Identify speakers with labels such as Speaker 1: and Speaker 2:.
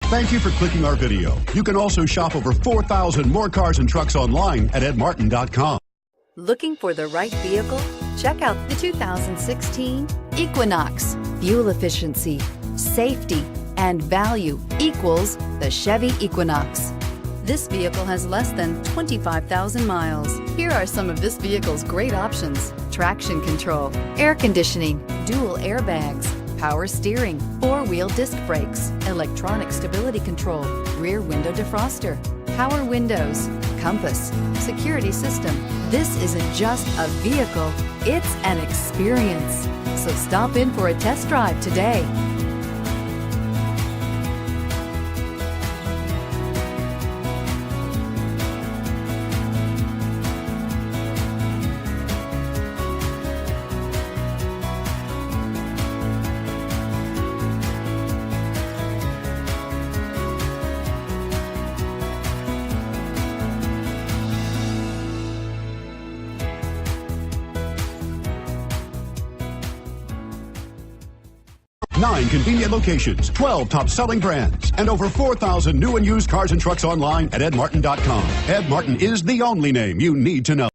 Speaker 1: Thank you for clicking our video. You can also shop over 4,000 more cars and trucks online at edmartin.com.
Speaker 2: Looking for the right vehicle? Check out the 2016 Equinox. Fuel efficiency, safety, and value equals the Chevy Equinox. This vehicle has less than 25,000 miles. Here are some of this vehicle's great options: traction control, air conditioning, dual airbags, power steering, four-wheel disc brakes, electronic stability control, rear window defroster, power windows, compass, security system. This isn't just a vehicle, it's an experience. So stop in for a test drive today.
Speaker 1: Nine convenient locations, 12 top-selling brands, and over 4,000 new and used cars and trucks online at edmartin.com. Ed Martin is the only name you need to know.